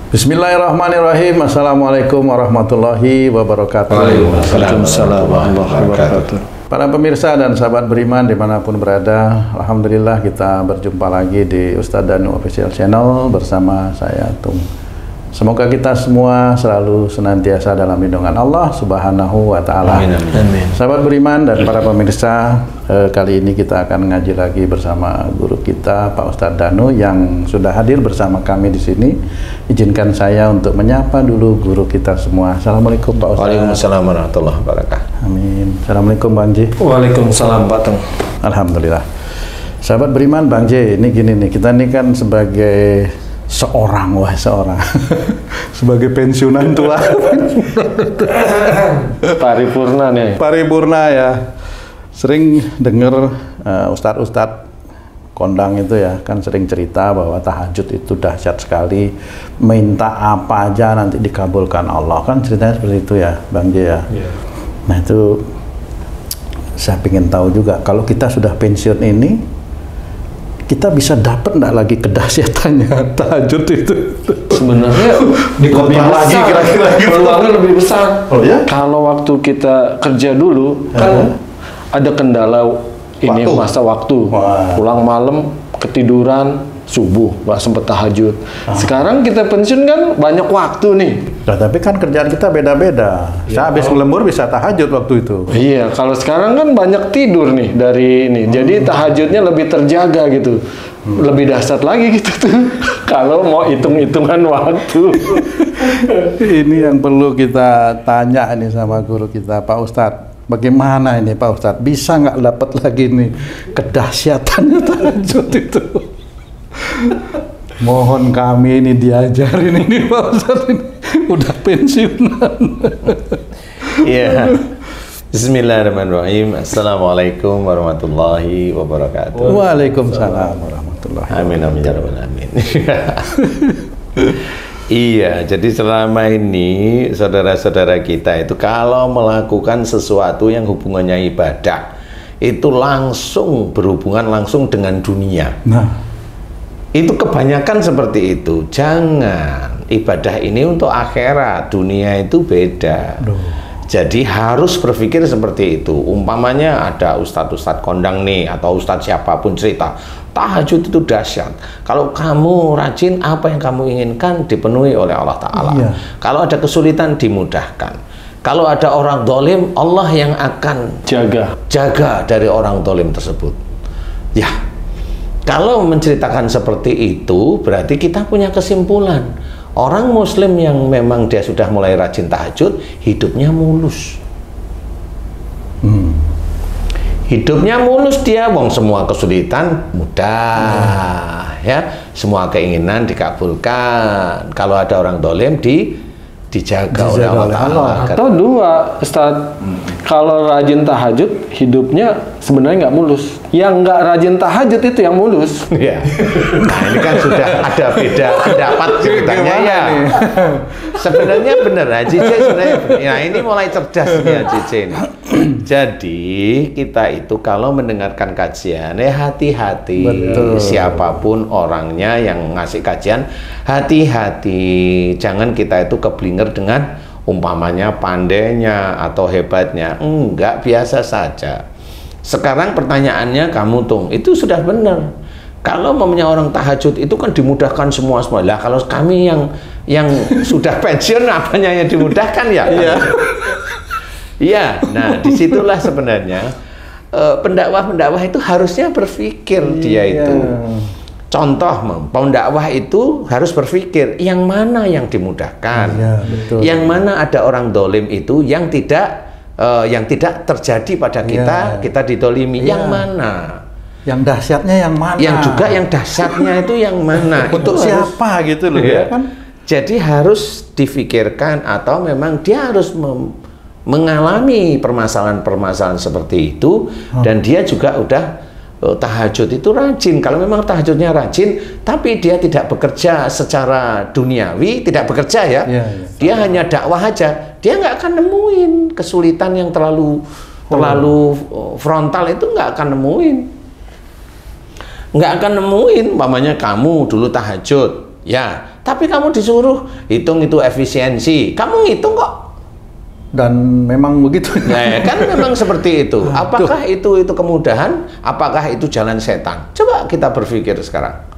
Bismillahirrahmanirrahim. Assalamualaikum warahmatullahi wabarakatuh. Waalaikumsalam warahmatullahi wabarakatuh. Para pemirsa dan sahabat beriman dimanapun berada, alhamdulillah kita berjumpa lagi di Ustadz Danu Official Channel bersama saya Tung. Semoga kita semua selalu senantiasa dalam lindungan Allah Subhanahu wa Ta'ala. Amin, amin. Sahabat beriman dan para pemirsa, kali ini kita akan ngaji lagi bersama guru kita Pak Ustadz Danu yang sudah hadir bersama kami di sini. Izinkan saya untuk menyapa dulu guru kita semua. Assalamualaikum Pak Ustadz. Waalaikumsalam warahmatullahi wabarakatuh. Amin. Assalamualaikum Bang J. Waalaikumsalam Pak Tung. Alhamdulillah. Sahabat beriman, Bang J, ini gini nih, kita ini kan sebagai seorang sebagai pensiunan tua paripurna nih. Paripurna ya. Sering dengar ustadz kondang itu ya, kan sering cerita bahwa tahajud itu dahsyat sekali. Minta apa aja nanti dikabulkan Allah. Kan ceritanya seperti itu ya, Bang J ya. Yeah. Nah itu saya ingin tahu juga, kalau kita sudah pensiun ini, kita bisa dapat enggak lagi kedahsyatannya tahajud itu? Sebenarnya lebih lagi kira-kira peluangnya lebih besar. Oh ya? Kalau waktu kita kerja dulu kan ada kendala ini masa waktu. Pulang malam ketiduran, subuh nggak sempet tahajud. Sekarang kita pensiun kan banyak waktu nih. Nah, tapi kan kerjaan kita beda-beda. Saya habis ngelembur bisa tahajud waktu itu. Iya, kalau sekarang kan banyak tidur nih dari ini. Jadi tahajudnya lebih terjaga gitu. Lebih dahsyat lagi gitu tuh. Kalau mau hitung-hitungan waktu. Ini yang perlu kita tanya nih sama guru kita, Pak Ustadz. Bagaimana ini Pak Ustadz? Bisa nggak dapat lagi nih kedahsyatannya tahajud itu? Mohon kami ini diajarin ini Pak Ustadz, ini udah pensiunan. Iya. Bismillahirrahmanirrahim. Assalamualaikum warahmatullahi wabarakatuh. Waalaikumsalam warahmatullahi wabarakatuh. Amin amin ya rabbal alamin. Iya, jadi selama ini saudara-saudara kita itu kalau melakukan sesuatu yang hubungannya ibadah, itu langsung berhubungan langsung dengan dunia. Nah, itu kebanyakan seperti itu. Jangan, ibadah ini untuk akhirat, dunia itu beda. Jadi harus berpikir seperti itu. Umpamanya ada ustadz-ustadz kondang nih, atau ustadz siapapun cerita, tahajud itu dahsyat. Kalau kamu rajin, apa yang kamu inginkan dipenuhi oleh Allah Ta'ala. Iya. Kalau ada kesulitan, dimudahkan. Kalau ada orang dolim, Allah yang akan jaga dari orang dolim tersebut. Ya, kalau menceritakan seperti itu, berarti kita punya kesimpulan. Orang muslim yang memang dia sudah mulai rajin tahajud, hidupnya mulus. Hidupnya mulus dia, wong semua kesulitan mudah, ya. Semua keinginan dikabulkan. Kalau ada orang dolim dijaga oleh Allah Ta'ala. Atau dua, Ustadz, kalau rajin tahajud, hidupnya sebenarnya nggak mulus. Yang nggak rajin tahajud itu yang mulus. Ya. Nah ini kan sudah ada beda pendapat ceritanya ya. Sebenarnya benar, Cice sebenarnya. Nah ini mulai cerdas nih Cice. Jadi kita itu kalau mendengarkan kajian, hati-hati. Siapapun orangnya yang ngasih kajian, hati-hati. Jangan kita itu keblinger dengan umpamanya pandainya atau hebatnya. Enggak, biasa saja. Sekarang pertanyaannya kamu Tung, itu sudah benar. Kalau mempunyai orang tahajud itu kan dimudahkan semua. Lah kalau kami yang sudah pensiun apanya yang dimudahkan ya? Iya. Iya. Nah disitulah sebenarnya pendakwah itu harusnya berpikir dia itu. Contoh, pendakwah itu harus berpikir yang mana yang dimudahkan, yang mana ada orang dolim itu yang tidak terjadi pada kita didolimi, yang mana? Yang dahsyatnya yang mana? Yang juga yang dahsyatnya itu yang mana? Untuk itu siapa harus, gitu loh ya kan? Jadi harus difikirkan atau memang dia harus mengalami permasalahan-permasalahan seperti itu dan dia juga udah tahajud itu rajin. Kalau memang tahajudnya rajin, tapi dia tidak bekerja secara duniawi, tidak bekerja ya, dia hanya dakwah aja, dia nggak akan nemuin kesulitan yang terlalu frontal itu nggak akan nemuin. Umpamanya kamu dulu tahajud, ya, Tapi kamu disuruh hitung itu efisiensi, kamu ngitung kok. Dan memang begitu. Nah, kan memang seperti itu. Apakah itu kemudahan? Apakah itu jalan setan? Coba kita berpikir sekarang.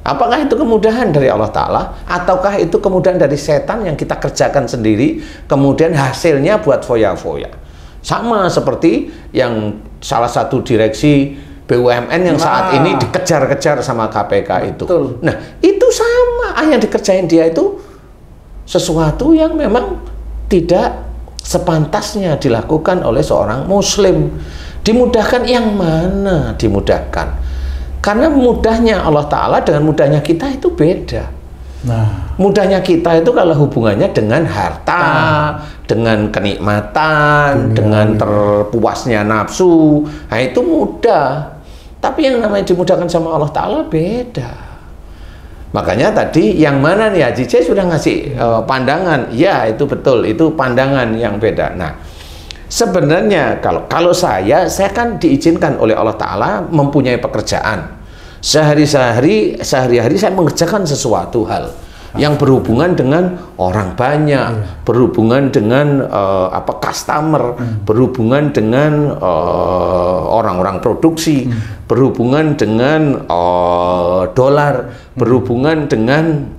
Apakah itu kemudahan dari Allah Ta'ala? Ataukah itu kemudahan dari setan yang kita kerjakan sendiri, kemudian hasilnya buat foya-foya? Sama seperti yang salah satu direksi BUMN yang saat ini dikejar-kejar sama KPK itu. Betul. Nah, itu sama. Yang dikerjain dia itu sesuatu yang memang tidak sepantasnya dilakukan oleh seorang muslim. Dimudahkan yang mana dimudahkan? Karena mudahnya Allah Ta'ala dengan mudahnya kita itu beda. Nah, Mudahnya kita itu kalau hubungannya dengan harta, dengan kenikmatan, dengan terpuasnya nafsu, nah itu mudah. Tapi yang namanya dimudahkan sama Allah Ta'ala beda. Makanya tadi yang mana nih Haji C sudah ngasih pandangan, ya itu betul, itu pandangan yang beda. Nah, sebenarnya kalau saya kan diizinkan oleh Allah Ta'ala mempunyai pekerjaan. Sehari-hari saya mengerjakan sesuatu hal yang berhubungan dengan orang banyak, berhubungan dengan customer, berhubungan dengan orang-orang produksi, berhubungan dengan dolar, berhubungan dengan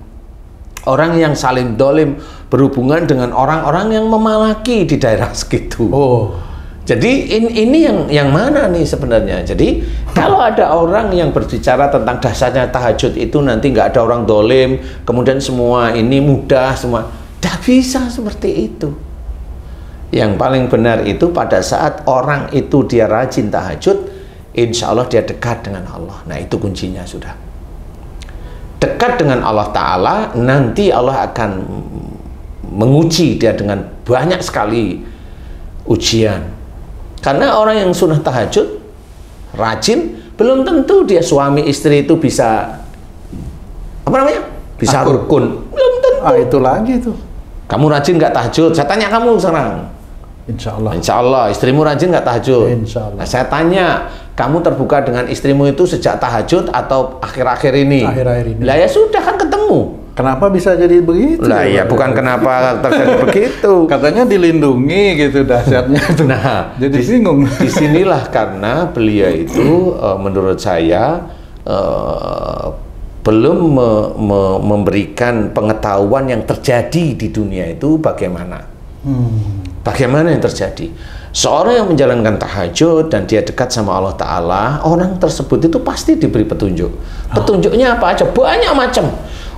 orang yang saling dolim, berhubungan dengan orang-orang yang memalaki di daerah segitu. Jadi ini yang mana nih sebenarnya? Jadi kalau ada orang yang berbicara tentang dasarnya tahajud itu nanti nggak ada orang dolim, kemudian semua ini mudah semua, tidak bisa seperti itu. Yang paling benar itu pada saat orang itu dia rajin tahajud, insya Allah dia dekat dengan Allah. Nah itu kuncinya sudah. Dekat dengan Allah Ta'ala, nanti Allah akan menguji dia dengan banyak sekali ujian. Karena orang yang sunnah tahajud, rajin, belum tentu dia suami istri itu bisa, apa namanya? Bisa rukun. Belum tentu. Itu lagi tuh. Kamu rajin nggak tahajud? Saya tanya kamu sekarang. Insya Allah. Insya Allah. Istrimu rajin nggak tahajud? Insya Allah. Nah, saya tanya, kamu terbuka dengan istrimu itu sejak tahajud atau akhir-akhir ini? Akhir-akhir ini. Lah ya sudah kan ketemu. Kenapa bisa jadi begitu? Lah ya bukan kenapa terjadi begitu. Katanya dilindungi gitu dahsyatnya itu. Nah, jadi bingung. Disinilah karena beliau itu menurut saya belum memberikan pengetahuan yang terjadi di dunia itu bagaimana. Bagaimana yang terjadi? Seorang yang menjalankan tahajud dan dia dekat sama Allah Ta'ala, orang tersebut itu pasti diberi petunjuk. Petunjuknya apa aja? Banyak macam.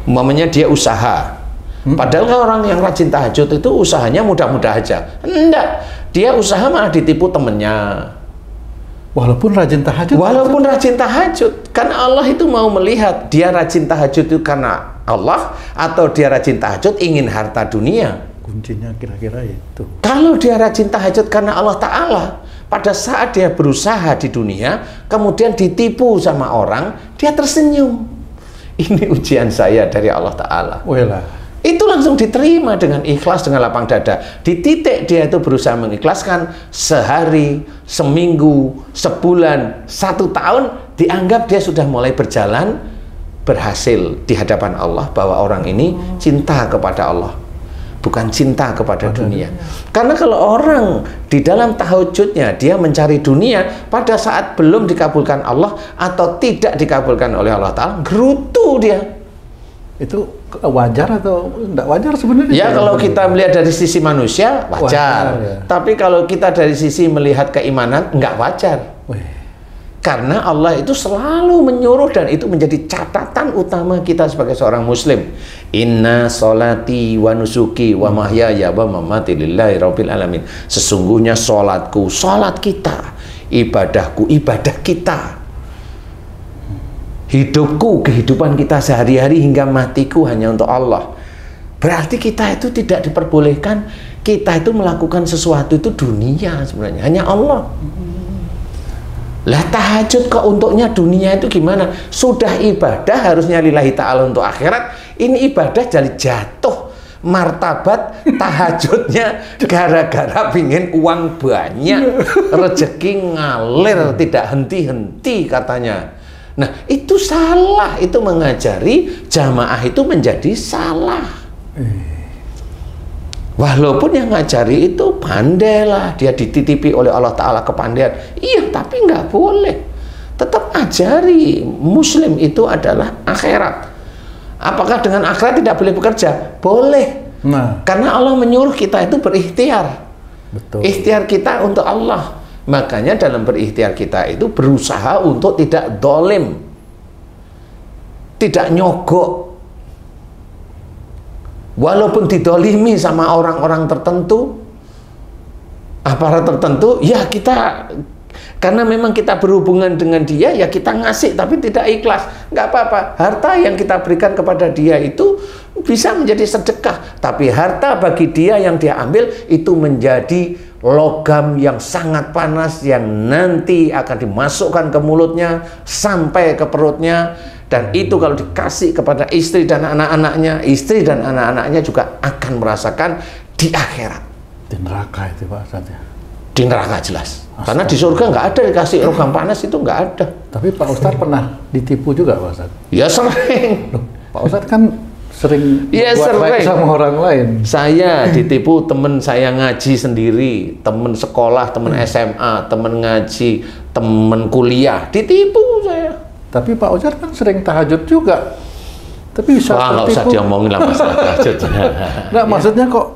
Umpamanya dia usaha. Padahal orang yang rajin tahajud itu usahanya mudah-mudah aja. Enggak. Dia usaha malah ditipu temennya. Walaupun rajin tahajud. Walaupun rajin tahajud. Karena Allah itu mau melihat dia rajin tahajud itu karena Allah atau dia rajin tahajud ingin harta dunia. Kuncinya kira-kira itu. Kalau dia rajin tahajud karena Allah Ta'ala, pada saat dia berusaha di dunia, kemudian ditipu sama orang, dia tersenyum. Ini ujian saya dari Allah Ta'ala. Itu langsung diterima dengan ikhlas, dengan lapang dada. Di titik dia itu berusaha mengikhlaskan, sehari, seminggu, sebulan, 1 tahun, dianggap dia sudah mulai berjalan, berhasil di hadapan Allah, bahwa orang ini cinta kepada Allah, bukan cinta kepada dunia. Karena kalau orang di dalam tahajudnya dia mencari dunia, pada saat belum dikabulkan Allah atau tidak dikabulkan oleh Allah Ta'ala, gerutu dia. Itu wajar atau enggak wajar sebenarnya? Ya kalau kita melihat dari sisi manusia wajar, ya. Tapi kalau kita dari sisi melihat keimanan enggak wajar. Karena Allah itu selalu menyuruh dan itu menjadi catatan utama kita sebagai seorang muslim. Inna sholati wa nusuki wa mahyaya wa mamati lillahi rabbil alamin. Sesungguhnya sholatku, sholat kita, ibadahku, ibadah kita, hidupku, kehidupan kita sehari-hari hingga matiku hanya untuk Allah. Berarti kita itu tidak diperbolehkan kita itu melakukan sesuatu itu dunia sebenarnya, hanya Allah. Lah tahajud kok untuknya dunia itu gimana? Sudah ibadah harusnya lillahi ta'ala untuk akhirat. Ini ibadah jadi jatuh martabat tahajudnya gara-gara pingin uang banyak, rezeki ngalir tidak henti-henti katanya. Nah, itu salah, itu mengajari jamaah itu menjadi salah. Walaupun yang ngajari itu pandai lah, dia dititipi oleh Allah Ta'ala kepandaian. Iya, tapi nggak boleh. Tetap ajari, Muslim itu adalah akhirat. Apakah dengan akhirat tidak boleh bekerja? Boleh. Nah, karena Allah menyuruh kita itu berikhtiar. betul. Ikhtiar kita untuk Allah. Makanya dalam berikhtiar kita itu berusaha untuk tidak dolim, tidak nyogok. Walaupun didolimi sama orang-orang tertentu, aparat tertentu, ya kita, karena memang kita berhubungan dengan dia, ya kita ngasih, tapi tidak ikhlas. Nggak apa-apa, harta yang kita berikan kepada dia itu bisa menjadi sedekah, tapi harta bagi dia yang dia ambil itu menjadi logam yang sangat panas yang nanti akan dimasukkan ke mulutnya sampai ke perutnya. Dan itu kalau dikasih kepada istri dan anak-anaknya, istri dan anak-anaknya juga akan merasakan di akhirat. Di neraka itu Pak Ustadz ya? Di neraka jelas. Karena di surga nggak ada dikasih logam panas, itu nggak ada. Tapi Pak Ustadz pernah ditipu juga Pak Ustadz? Ya sering. Loh, Pak Ustadz kan sering Ya buat baik sering. sama orang lain. Saya ditipu, temen saya ngaji sendiri, temen sekolah, temen SMA, temen ngaji, temen kuliah, ditipu saya. Tapi Pak Ustadz kan sering tahajud juga. Tapi bisa Wah, nggak usah tertipu. diomongin lah masalah tahajud. Nggak, maksudnya kok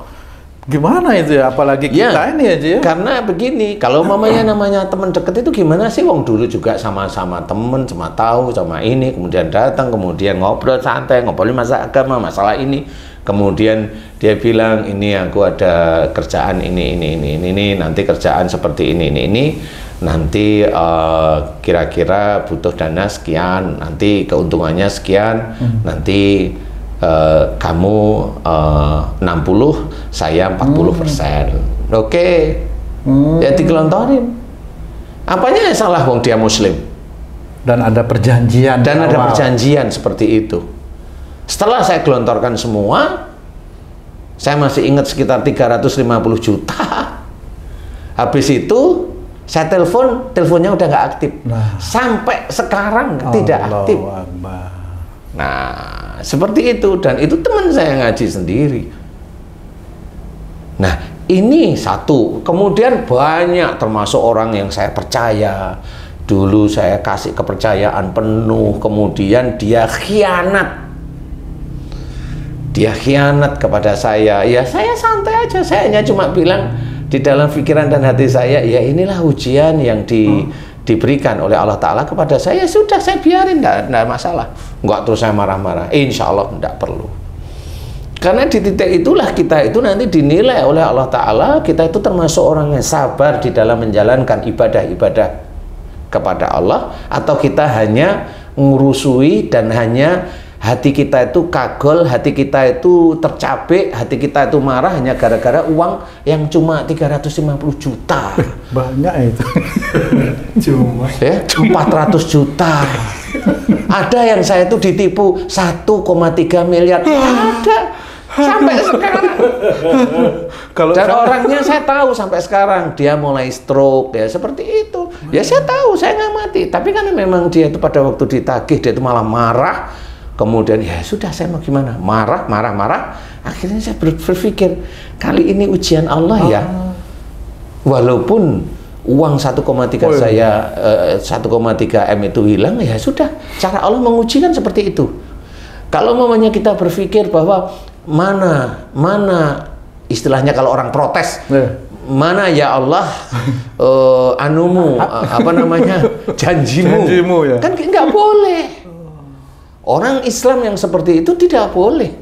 gimana itu ya? Apalagi kita ini aja ya. Karena begini, kalau namanya teman deket itu gimana sih? Wong dulu juga sama-sama temen, sama tahu, sama ini, kemudian datang, kemudian ngobrol santai, ngobrolin masalah agama, masalah ini. Kemudian dia bilang, ini aku ada kerjaan ini, nanti kerjaan seperti ini. Nanti kira-kira butuh dana sekian, nanti keuntungannya sekian, nanti kamu 60, saya 40%. Oke. Ya digelontorin. Apanya yang salah wong dia muslim? Dan ada perjanjian. Dan ada awal. perjanjian seperti itu. Setelah saya gelontorkan semua, saya masih ingat sekitar 350 juta. Habis itu saya teleponnya udah nggak aktif. Nah. Sampai sekarang tidak aktif. Akbar. Nah, seperti itu. Dan itu teman saya ngaji sendiri. Nah, ini satu. Kemudian banyak termasuk orang yang saya percaya. Dulu saya kasih kepercayaan penuh, kemudian dia khianat. Dia khianat kepada saya. Ya saya santai aja. Saya hanya cuma bilang di dalam pikiran dan hati saya, ya inilah ujian yang diberikan oleh Allah Ta'ala kepada saya. Sudah saya biarin, enggak masalah. Enggak terus saya marah-marah. Insya Allah enggak perlu. Karena di titik itulah kita itu nanti dinilai oleh Allah Ta'ala. Kita itu termasuk orang yang sabar di dalam menjalankan ibadah-ibadah kepada Allah. Atau kita hanya ngurusui dan hanya hati kita itu kagol, hati kita itu tercapek, hati kita itu marah hanya gara-gara uang yang cuma 350 juta. Banyak itu. Cuma Ya, 400 juta. Ada yang saya itu ditipu 1,3 miliar. Ada. Sampai sekarang. Kalau Dan orangnya saya tahu sampai sekarang dia mulai stroke ya seperti itu. Ya saya tahu, saya nggak mati. Tapi kan memang dia itu pada waktu ditagih dia itu malah marah. Kemudian ya sudah saya mau gimana? Marah. Akhirnya saya berpikir kali ini ujian Allah ya. Walaupun uang 1,3 saya 1,3 M itu hilang ya sudah. Cara Allah menguji kan seperti itu. Kalau mamanya kita berpikir bahwa mana istilahnya kalau orang protes, mana ya Allah anumu janjimu ya? Kan nggak boleh. Orang Islam yang seperti itu tidak boleh.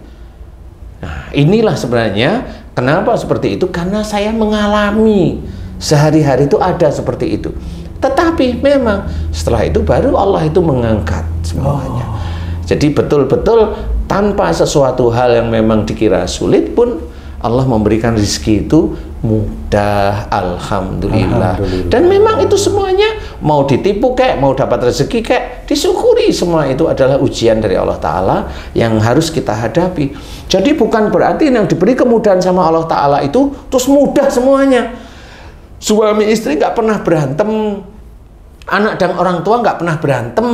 Nah, inilah sebenarnya kenapa seperti itu, karena saya mengalami sehari-hari itu ada seperti itu. Tetapi memang setelah itu baru Allah itu mengangkat semuanya. Jadi betul-betul tanpa sesuatu hal yang memang dikira sulit pun Allah memberikan rezeki itu mudah, alhamdulillah. Dan memang itu semuanya mau ditipu kek, mau dapat rezeki kek, disyukuri, semua itu adalah ujian dari Allah Ta'ala yang harus kita hadapi. Jadi bukan berarti yang diberi kemudahan sama Allah Ta'ala itu terus mudah semuanya. Suami istri nggak pernah berantem, anak dan orang tua nggak pernah berantem.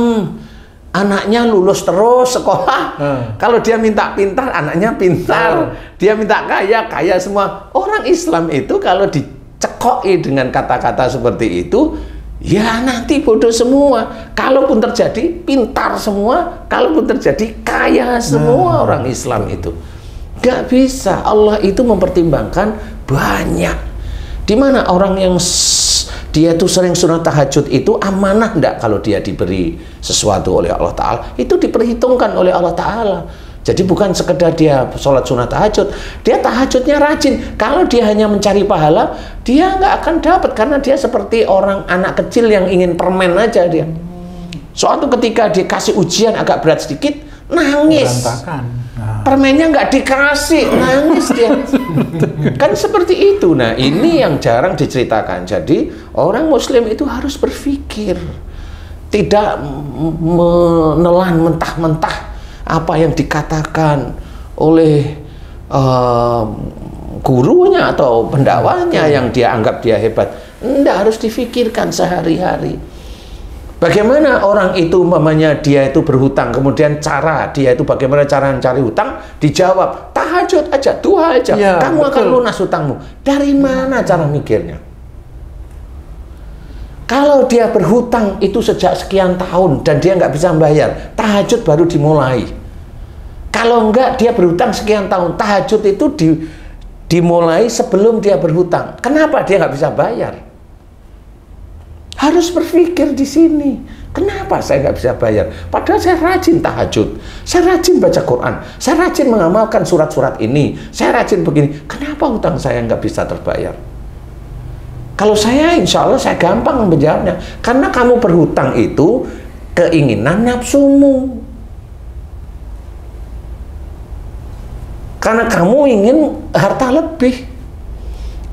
anaknya lulus terus sekolah. Kalau dia minta pintar, anaknya pintar. Dia minta kaya, kaya semua. Orang Islam itu kalau dicekoi dengan kata-kata seperti itu, ya nanti bodoh semua. Kalaupun terjadi pintar semua, kalaupun terjadi kaya semua orang Islam itu. Gak bisa. Allah itu mempertimbangkan banyak. Dimana orang yang dia tuh sering sunat tahajud itu amanah enggak kalau dia diberi sesuatu oleh Allah Ta'ala? Itu diperhitungkan oleh Allah Ta'ala. Jadi bukan sekedar dia sholat sunat tahajud, dia tahajudnya rajin. Kalau dia hanya mencari pahala, dia nggak akan dapat, karena dia seperti orang anak kecil yang ingin permen aja dia. Suatu ketika dikasih ujian agak berat sedikit, nangis. Permennya nggak dikasih, nangis dia. Kan seperti itu. Nah, ini yang jarang diceritakan. Jadi orang Muslim itu harus berpikir, tidak menelan mentah-mentah apa yang dikatakan oleh gurunya atau pendakwahnya yang dia anggap dia hebat. Tidak, harus difikirkan sehari-hari. Bagaimana orang itu umpamanya dia itu berhutang, kemudian cara dia itu bagaimana cara mencari hutang, dijawab tahajud aja, duha aja, ya, kamu akan lunas hutangmu. Dari mana cara mikirnya? Kalau dia berhutang itu sejak sekian tahun dan dia nggak bisa membayar, tahajud baru dimulai. Kalau enggak, dia berhutang sekian tahun, tahajud itu dimulai sebelum dia berhutang. Kenapa dia nggak bisa bayar? Harus berpikir di sini. Kenapa saya nggak bisa bayar? Padahal saya rajin tahajud, saya rajin baca Quran, saya rajin mengamalkan surat-surat ini, saya rajin begini. Kenapa hutang saya nggak bisa terbayar? Kalau saya, insya Allah saya gampang menjawabnya. Karena kamu berhutang itu keinginan nafsumu. Karena kamu ingin harta lebih.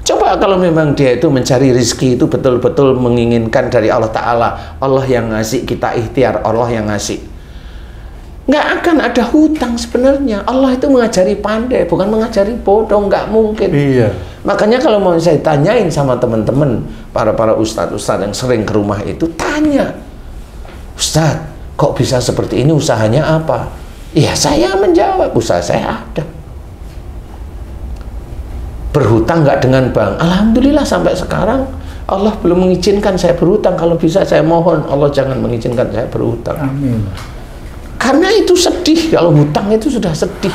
Coba kalau memang dia itu mencari rezeki itu betul-betul menginginkan dari Allah Ta'ala, Allah yang ngasih, kita ikhtiar, Allah yang ngasih. Nggak akan ada hutang sebenarnya. Allah itu mengajari pandai, bukan mengajari bodoh, nggak mungkin. Iya. Makanya kalau mau saya tanyain sama teman-teman, para ustadz-ustadz yang sering ke rumah itu, tanya, Ustadz, kok bisa seperti ini, usahanya apa? Ya saya menjawab, usaha saya ada. Berhutang nggak dengan bank? Alhamdulillah sampai sekarang Allah belum mengizinkan saya berhutang. Kalau bisa saya mohon Allah jangan mengizinkan saya berhutang. Amin. Karena itu sedih, kalau hutang itu sudah sedih.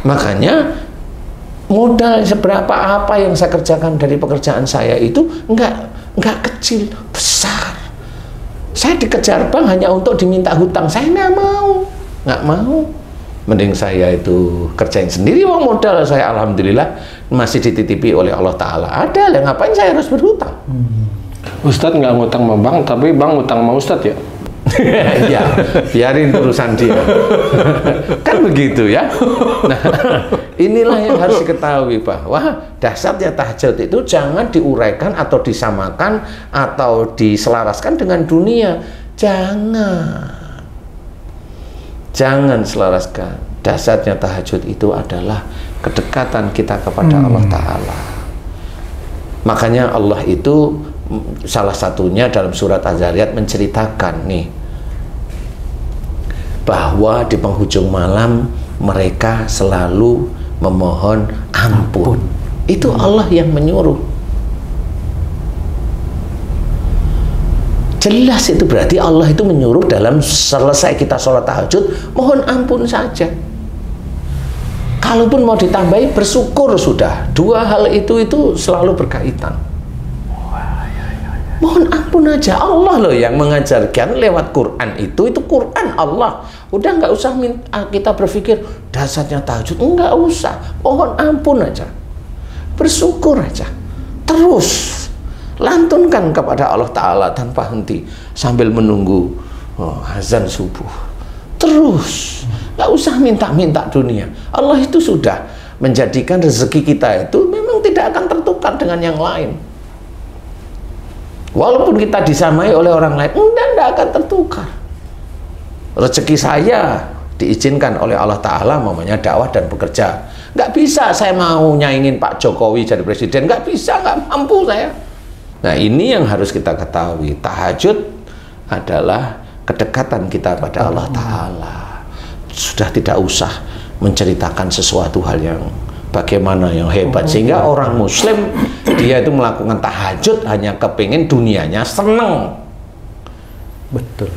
Makanya modal seberapa apa yang saya kerjakan dari pekerjaan saya itu nggak kecil, besar. Saya dikejar bank hanya untuk diminta hutang, saya nggak mau. Mending saya itu kerjain sendiri, uang modal saya alhamdulillah masih dititipi oleh Allah Ta'ala. Ada lah, ngapain saya harus berhutang? Ustadz nggak ngutang sama bank, tapi bank ngutang sama Ustadz ya? Ya, biarin urusan dia. Kan begitu ya. Nah, inilah yang harus diketahui, bahwa dasarnya tahajud itu jangan diuraikan atau disamakan atau diselaraskan dengan dunia. Jangan selaraskan. Dasarnya tahajud itu adalah kedekatan kita kepada Allah Ta'ala. Makanya Allah itu salah satunya dalam surat Az-Zariyat menceritakan nih, bahwa di penghujung malam mereka selalu memohon ampun. Itu Allah yang menyuruh. Jelas itu berarti Allah itu menyuruh dalam selesai kita sholat tahajud, mohon ampun saja. Kalaupun mau ditambahi, bersyukur sudah. Dua hal itu selalu berkaitan. Mohon ampun aja. Allah loh yang mengajarkan lewat Quran itu Quran Allah. Udah nggak usah kita berpikir dasarnya tahajud, nggak usah. Mohon ampun aja. Bersyukur aja. Terus lantunkan kepada Allah Ta'ala tanpa henti sambil menunggu azan subuh. Terus nggak usah minta-minta dunia. Allah itu sudah menjadikan rezeki kita itu memang tidak akan tertukar dengan yang lain. Walaupun kita disamai oleh orang lain, tidak akan tertukar. Rezeki saya diizinkan oleh Allah Ta'ala, mamanya dakwah dan bekerja. Nggak bisa saya mau nyaingin Pak Jokowi jadi presiden, nggak bisa, nggak mampu saya. Nah, ini yang harus kita ketahui. Tahajud adalah kedekatan kita pada Allah Ta'ala. Sudah tidak usah menceritakan sesuatu hal yang bagaimana yang hebat, sehingga orang muslim dia itu melakukan tahajud hanya kepingin dunianya seneng. Betul.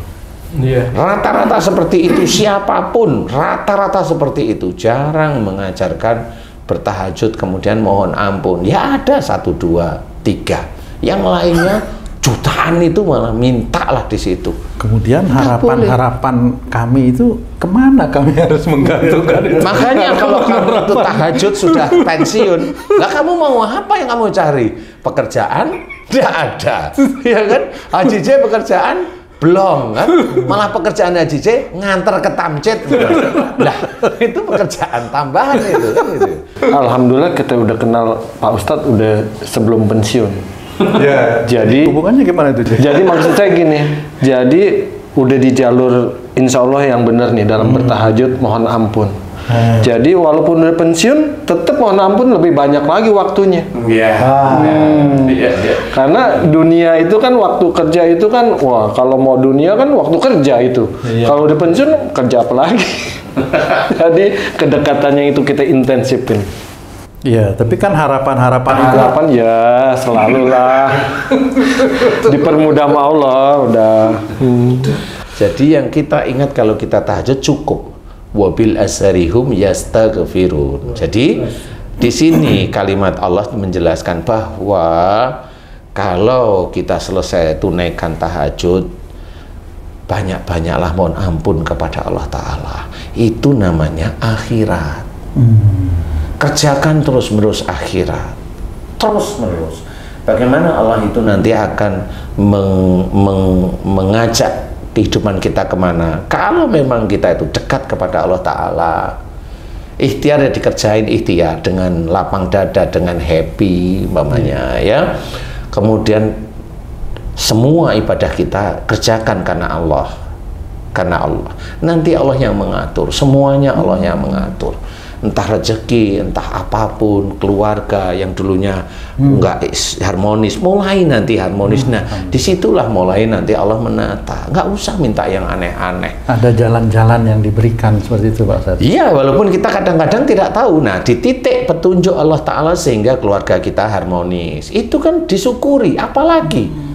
Iya. Rata-rata seperti itu, siapapun rata-rata seperti itu, jarang mengajarkan bertahajud kemudian mohon ampun. Ya ada 1, 2, 3, yang lainnya jutaan itu malah mintalah di situ. Kemudian harapan-harapan kami itu kemana kami harus menggantungkan itu? Makanya kalau kamu itu tahajud sudah pensiun, lah kamu mau apa yang kamu cari? Pekerjaan? Tidak ada, ya kan? Haji J pekerjaan? Belum kan? Malah pekerjaan Haji J nganter ke Tamcit. Nah, itu pekerjaan tambahan itu. Alhamdulillah kita udah kenal Pak Ustadz udah sebelum pensiun. Ya, jadi hubungannya gimana itu? Jadi maksud saya gini, jadi udah di jalur insya Allah yang benar nih dalam bertahajud mohon ampun. Jadi walaupun udah pensiun, tetap mohon ampun lebih banyak lagi waktunya. Karena dunia itu kan waktu kerja itu kan, wah kalau mau dunia kan waktu kerja itu. Kalau udah pensiun kerja apa lagi? Jadi kedekatannya itu kita intensifin. Iya, tapi kan harapan ya selalu lah dipermudah sama Allah udah. Jadi yang kita ingat kalau kita tahajud cukup wabil asharihum yastaghfirun. Jadi di sini kalimat Allah menjelaskan bahwa kalau kita selesai tunaikan tahajud, banyak-banyaklah mohon ampun kepada Allah Ta'ala. Itu namanya akhirat. Kerjakan terus-menerus akhirat, terus-menerus. Bagaimana Allah itu nanti akan mengajak kehidupan kita kemana? Kalau memang kita itu dekat kepada Allah Ta'ala, ikhtiar ya dikerjain ikhtiar dengan lapang dada, dengan happy, umpamanya ya. Kemudian semua ibadah kita kerjakan karena Allah. Karena Allah. Nanti Allah yang mengatur, semuanya Allah yang mengatur. Entah rezeki, entah apapun, keluarga yang dulunya nggak harmonis, mulai nanti harmonis. Nah, disitulah mulai nanti Allah menata. Nggak usah minta yang aneh-aneh. Ada jalan-jalan yang diberikan seperti itu, Pak Ustadz. Iya, walaupun kita kadang-kadang tidak tahu. Nah, di titik petunjuk Allah Ta'ala sehingga keluarga kita harmonis. Itu kan disyukuri, apalagi.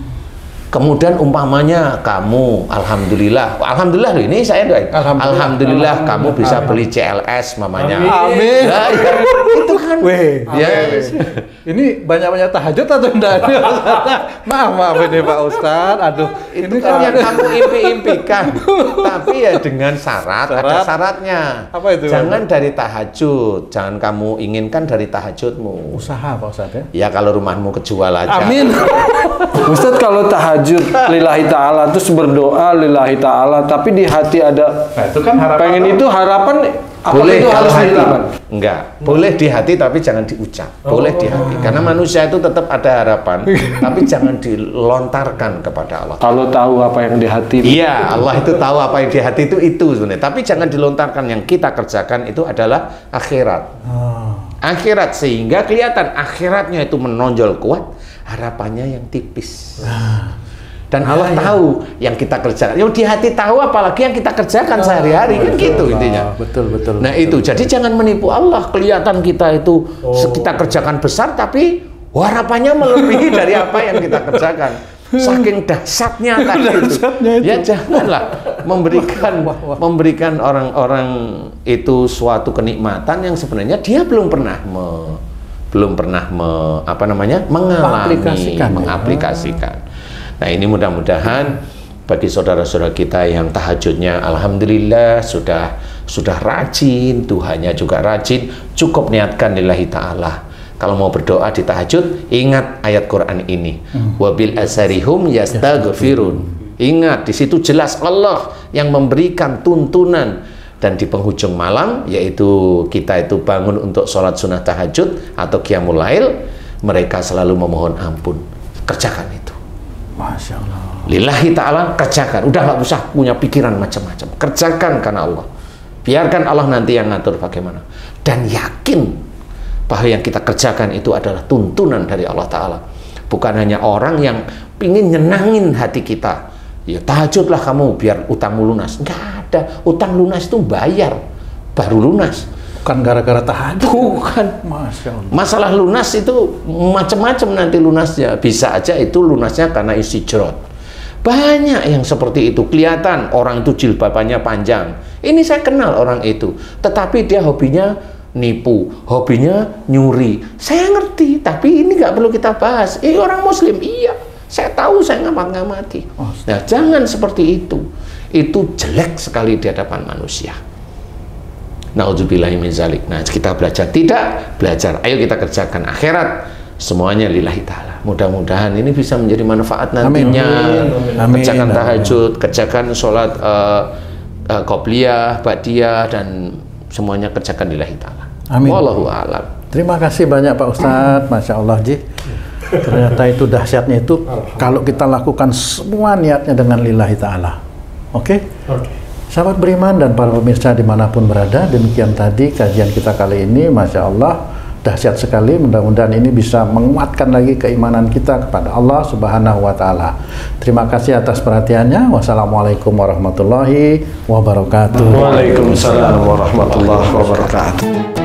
Kemudian umpamanya kamu, alhamdulillah loh, ini saya doain. Alhamdulillah kamu bisa beli CLS mamanya. Amin. Nah, ya, itu kan. Ya, ini banyak-banyak tahajud atau enggak? Maaf ini Pak Ustadz. Aduh, itu kan yang kamu impi-impikan. Tapi ya dengan syarat, ada syaratnya. Apa itu? Jangan dari tahajud, jangan kamu inginkan dari tahajudmu. Usaha Pak Ustadz Ya ya. kalau rumahmu kejual aja. Amin. Ustadz kalau tahajud lillahi ta'ala terus berdoa lillahi ta'ala tapi di hati ada itu kan harapan pengen itu harapan boleh itu harus hati. dilakukan? Enggak, boleh di hati tapi jangan diucap. Boleh di hati. Karena manusia itu tetap ada harapan tapi jangan dilontarkan kepada Allah. Kalau tahu apa yang di hati. Iya, Allah itu tahu apa yang di hati itu sebenarnya. Tapi jangan dilontarkan, yang kita kerjakan itu adalah akhirat. Akhirat sehingga kelihatan akhiratnya itu menonjol kuat, harapannya yang tipis. Dan Allah tahu yang kita kerjakan. Yang di hati tahu apalagi yang kita kerjakan sehari-hari kan gitu intinya. Betul. Nah itu jadi jangan menipu Allah. Kelihatan kita itu kita kerjakan besar tapi harapannya melebihi dari apa yang kita kerjakan. Saking dahsyatnya tadi itu. Ya janganlah memberikan orang-orang itu suatu kenikmatan yang sebenarnya dia belum pernah mengaplikasikan. Nah ini mudah-mudahan bagi saudara-saudara kita yang tahajudnya alhamdulillah sudah rajin, Tuhannya juga rajin, cukup niatkan lillahi ta'ala. Kalau mau berdoa di tahajud, ingat ayat Quran ini. Wabil asharihum yastaghfirun. Ingat, di situ jelas Allah yang memberikan tuntunan. Dan di penghujung malam, yaitu kita itu bangun untuk sholat sunnah tahajud atau qiyamul lail, mereka selalu memohon ampun. Kerjakan itu. Masya Allah. Lillahi ta'ala, kerjakan. Udah nggak usah punya pikiran macam-macam. Kerjakan karena Allah. Biarkan Allah nanti yang ngatur bagaimana. Dan yakin bahwa yang kita kerjakan itu adalah tuntunan dari Allah Ta'ala. Bukan hanya orang yang ingin nyenangin hati kita. Ya tahajudlah kamu biar utangmu lunas. Nggak ada. Utang lunas itu bayar, baru lunas. Bukan gara-gara tahajud. Bukan. Masya Allah. Masalah lunas itu macam-macam nanti lunasnya. Bisa aja itu lunasnya karena istijrot. Banyak yang seperti itu. Kelihatan orang itu jilbabannya panjang. Ini saya kenal orang itu. Tetapi dia hobinya nipu, hobinya nyuri. Saya ngerti, tapi ini nggak perlu kita bahas. Orang Muslim, iya. Saya tahu, saya ngamati. Nah, jangan seperti itu. Itu jelek sekali di hadapan manusia. Na'udzubillahi min zalik. Nah, kita belajar. Tidak belajar. Ayo kita kerjakan akhirat. Semuanya lillahi ta'ala. Mudah-mudahan ini bisa menjadi manfaat nantinya. Amin. Kerjakan tahajud, kerjakan sholat qobliyah, ba'diyah, dan semuanya kerjakan lillahi ta'ala. Amin. Wallahu a'lam. Terima kasih banyak Pak Ustadz. Masya Allah, Ji. Ternyata itu dahsyatnya itu kalau kita lakukan semua niatnya dengan lillahi ta'ala. Oke? Sahabat beriman dan para pemirsa dimanapun berada, demikian tadi kajian kita kali ini. Masya Allah, dahsyat sekali. Mudah-mudahan ini bisa menguatkan lagi keimanan kita kepada Allah Subhanahu wa Ta'ala. Terima kasih atas perhatiannya. Wassalamualaikum warahmatullahi wabarakatuh. Waalaikumsalam warahmatullahi wabarakatuh.